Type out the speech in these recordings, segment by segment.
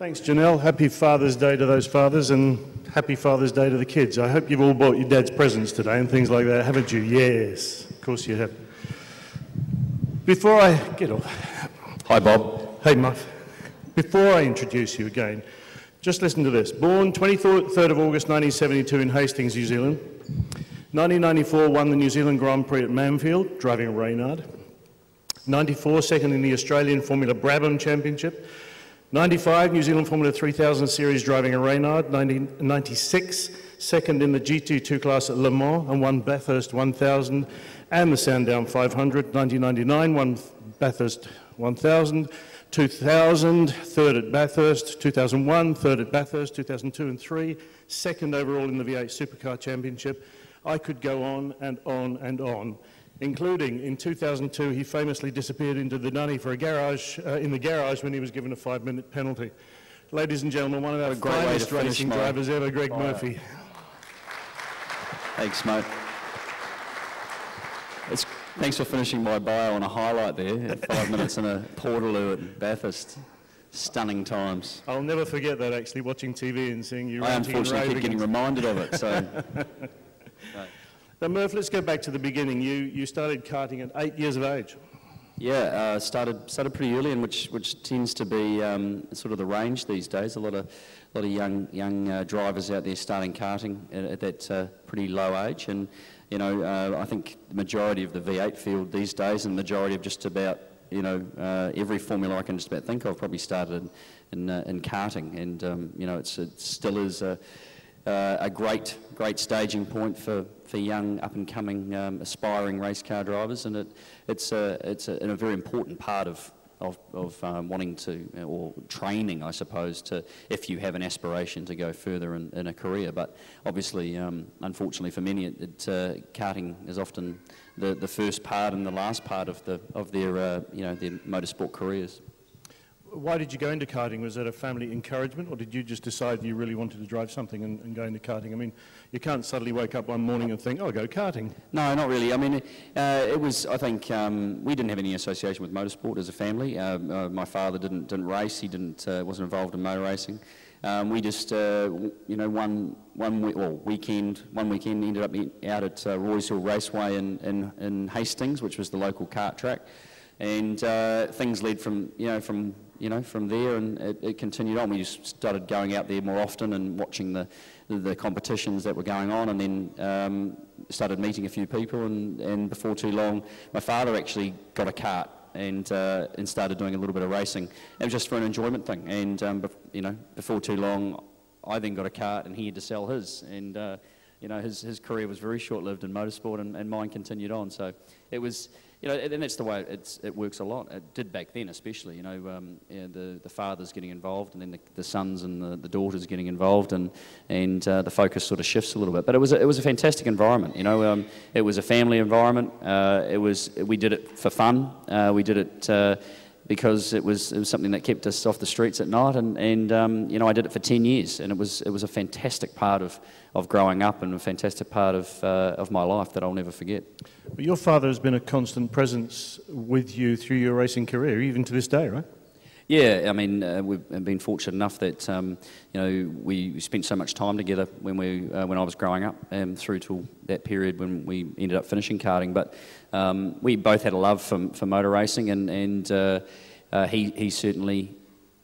Thanks, Janelle. Happy Father's Day to those fathers and happy Father's Day to the kids. I hope you've all bought your dad's presents today and things like that, haven't you? Yes, of course you have. Before I get off... Hi, Bob. Hey, Muff. Before I introduce you again, just listen to this. Born 23rd of August 1972 in Hastings, New Zealand. 1994 won the New Zealand Grand Prix at Manfield, driving a Reynard. 94 second in the Australian Formula Brabham Championship. 95 New Zealand Formula 3000 Series driving a Reynard. 96 second in the GT2 class at Le Mans and won Bathurst 1000 and the Sandown 500. 1999 won Bathurst 1000. 2000, third at Bathurst, 2001, third at Bathurst, 2002 and 3, second overall in the V8 Supercar Championship. I could go on and on and on, including in 2002 he famously disappeared into the dunny for a garage, in the garage when he was given a 5-minute penalty. Ladies and gentlemen, one of our finest racing drivers ever, Greg Murphy. Thanks, mate. Thanks for finishing my bio on a highlight there, 5 minutes in a Portaloo at Bathurst. Stunning times. I'll never forget that, actually, watching TV and seeing you ranting and raving. I unfortunately keep getting reminded of it, so... Now, Murph, let's go back to the beginning. You started karting at 8 years of age. Yeah, started pretty early, and which tends to be sort of the range these days. A lot of young drivers out there starting karting at that pretty low age, and you know, I think the majority of the V8 field these days, and the majority of just about every formula I can just about think of, probably started in karting, and you know, it still is a great staging point for young up-and-coming aspiring race car drivers, and it's a very important part of wanting to, or training, I suppose, to, if you have an aspiration to go further in a career. But obviously, unfortunately for many, karting is often the first part and the last part of their their motorsport careers. Why did you go into karting? Was that a family encouragement, or did you just decide you really wanted to drive something and go into karting? I mean, you can't suddenly wake up one morning and think, oh, I'll go karting. No, not really. I mean, it was, I think, we didn't have any association with motorsport as a family. My father didn't race. He wasn't involved in motor racing. We just, one weekend ended up out at Roy's Hill Raceway in Hastings, which was the local kart track, and things led from there, and it continued on. We just started going out there more often and watching the competitions that were going on, and then started meeting a few people, and before too long, my father actually got a kart and started doing a little bit of racing. It was just for an enjoyment thing, and before too long, I then got a kart, and he had to sell his, and his career was very short-lived in motorsport, and mine continued on. So it was. And that's the way it works a lot. It did back then, especially. The fathers getting involved, and then the sons and the daughters getting involved, and the focus sort of shifts a little bit. But it was a fantastic environment. It was a family environment. We did it for fun. We did it because it was something that kept us off the streets at night, and I did it for 10 years, and it was a fantastic part of growing up, and a fantastic part of my life that I'll never forget. But your father has been a constant presence with you through your racing career, even to this day, right? Yeah, I mean, we've been fortunate enough that we spent so much time together when I was growing up, through to that period when we ended up finishing karting. But we both had a love for motor racing, and he certainly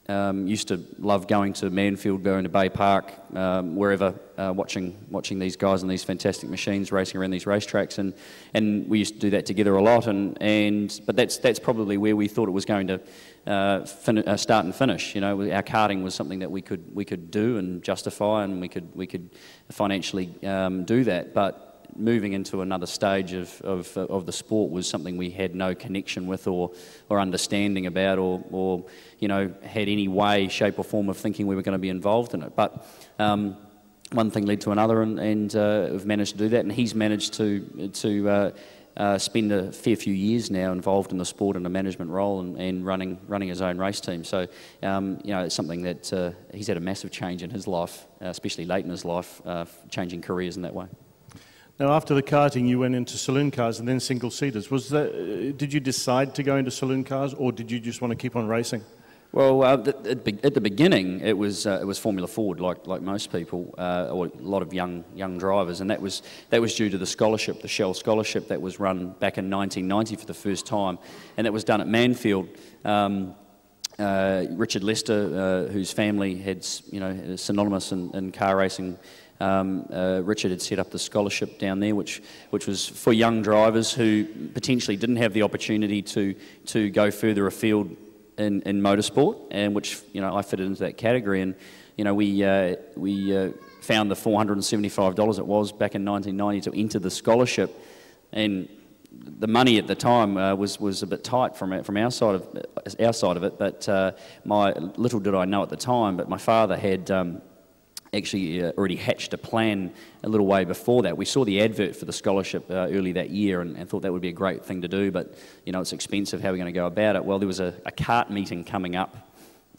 used to love going to Manfield, going to Bay Park, wherever, watching these guys and these fantastic machines racing around these racetracks, and we used to do that together a lot. But that's probably where we thought it was going to start and finish. Our karting was something that we could do and justify, and we could financially do that. But moving into another stage of the sport was something we had no connection with or understanding about, or had any way, shape or form of thinking we were going to be involved in it. But one thing led to another, and we've managed to do that, and he's managed to spend a fair few years now involved in the sport in a management role, and running his own race team. So it's something that he's had a massive change in his life, especially late in his life, changing careers in that way. Now, after the karting, you went into saloon cars and then single-seaters. Did you decide to go into saloon cars, or did you just want to keep on racing? Well, at the beginning, it was Formula Ford, like most people, or a lot of young drivers, and that was due to the scholarship, the Shell scholarship that was run back in 1990 for the first time, and that was done at Mansfield. Richard Lester, whose family had, is synonymous in car racing. Richard had set up the scholarship down there, which was for young drivers who potentially didn't have the opportunity to go further afield in motorsport, and which I fitted into that category. And we found the $475 it was back in 1990 to enter the scholarship, and the money at the time was a bit tight from our side of it. But little did I know at the time, but my father had actually already hatched a plan a little way before that. We saw the advert for the scholarship early that year and thought that would be a great thing to do, but it's expensive. How are we going to go about it? Well, there was a kart meeting coming up,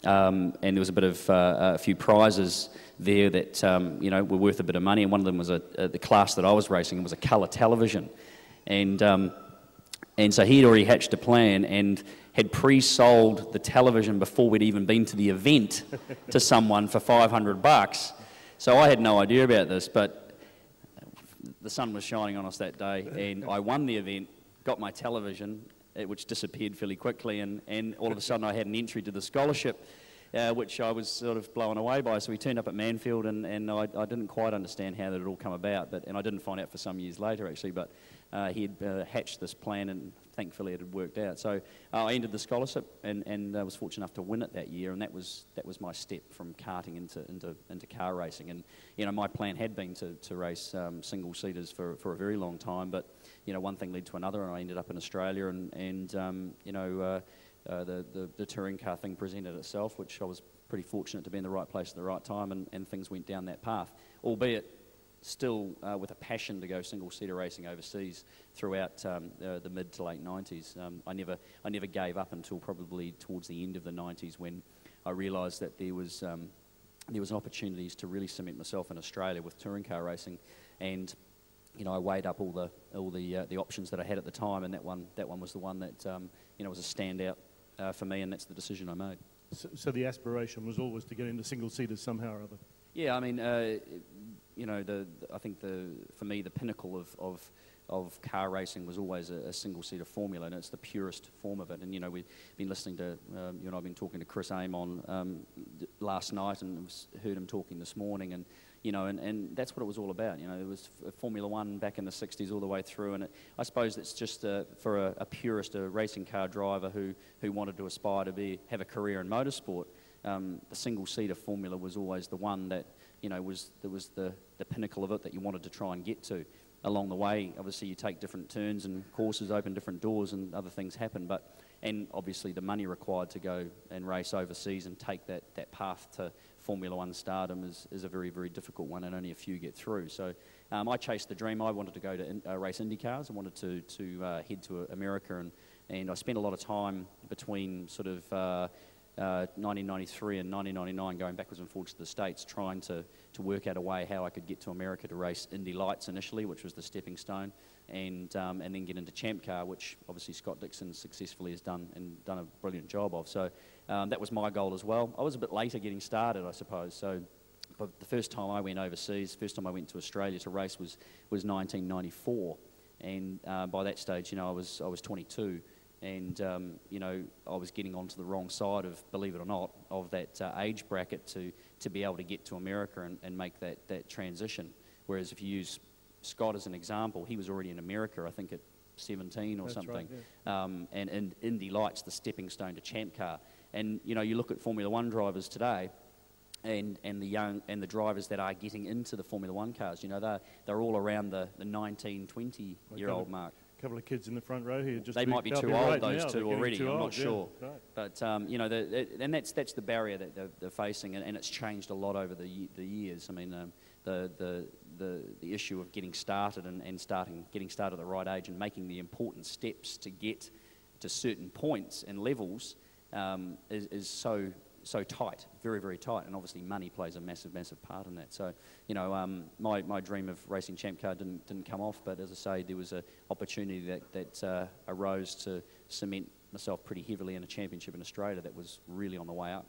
and there was a bit of a few prizes there that were worth a bit of money, and one of them was the class that I was racing was a colour television, and so he'd already hatched a plan and had pre-sold the television before we'd even been to the event to someone for $500. So I had no idea about this, but the sun was shining on us that day, and I won the event, got my television, which disappeared fairly quickly, and all of a sudden I had an entry to the scholarship, which I was sort of blown away by. So we turned up at Mansfield, and I didn't quite understand how that had all come about, and I didn't find out for some years later, actually, but he had hatched this plan, and thankfully it had worked out. So I entered the scholarship, and I was fortunate enough to win it that year, and that was my step from karting into car racing. And my plan had been to race single-seaters for a very long time, but one thing led to another, and I ended up in Australia, and the touring car thing presented itself, which I was pretty fortunate to be in the right place at the right time, and things went down that path, albeit still with a passion to go single-seater racing overseas throughout the mid to late 90s. I never gave up until probably towards the end of the 90s, when I realised that there was opportunities to really cement myself in Australia with touring car racing, and I weighed up all the options that I had at the time, and that one was the one that was a standout for me, and that's the decision I made. So the aspiration was always to get into single-seaters somehow or other? Yeah, I mean, I think for me the pinnacle of car racing was always a single-seater formula, and it's the purest form of it. And we've been listening to you and I've been talking to Chris Amon last night, and heard him talking this morning, and and that's what it was all about. It was Formula One back in the 60s all the way through, and I suppose it's just for a purist, a racing car driver who wanted to aspire to have a career in motorsport. The single-seater formula was always the one that was the pinnacle of it that you wanted to try and get to. Along the way, obviously, you take different turns and courses open different doors and other things happen, and obviously the money required to go and race overseas and take that path to Formula One stardom is a very, very difficult one, and only a few get through. So I chased the dream. I wanted to go to race Indy cars. I wanted to head to America, and I spent a lot of time between sort of 1993 and 1999 going backwards and forwards to the States, trying to work out a way how I could get to America to race Indy Lights initially, which was the stepping stone, and then get into Champ Car, which obviously Scott Dixon successfully has done a brilliant job of. So that was my goal as well. I was a bit later getting started, I suppose. So but the first time I went overseas, first time I went to Australia to race was 1994, and by that stage, I was 22. And I was getting onto the wrong side of, believe it or not, of that age bracket to be able to get to America and make that transition. Whereas if you use Scott as an example, he was already in America, I think at 17 or That's something. Right, yeah. And Indy Lights, the stepping stone to Champ Car. And you look at Formula One drivers today, and the drivers that are getting into the Formula One cars, they're all around the 19, 20-year-old mark. Couple of kids in the front row here. They might be too old, those two already. I'm not sure. Yeah, right. But and that's the barrier that they're facing, and it's changed a lot over the years. I mean, the issue of getting started and getting started at the right age and making the important steps to get to certain points and levels is so tight, very, very tight, and obviously money plays a massive, massive part in that. So, my dream of racing Champ Car didn't come off, but as I say, there was an opportunity that arose to cement myself pretty heavily in a championship in Australia that was really on the way up.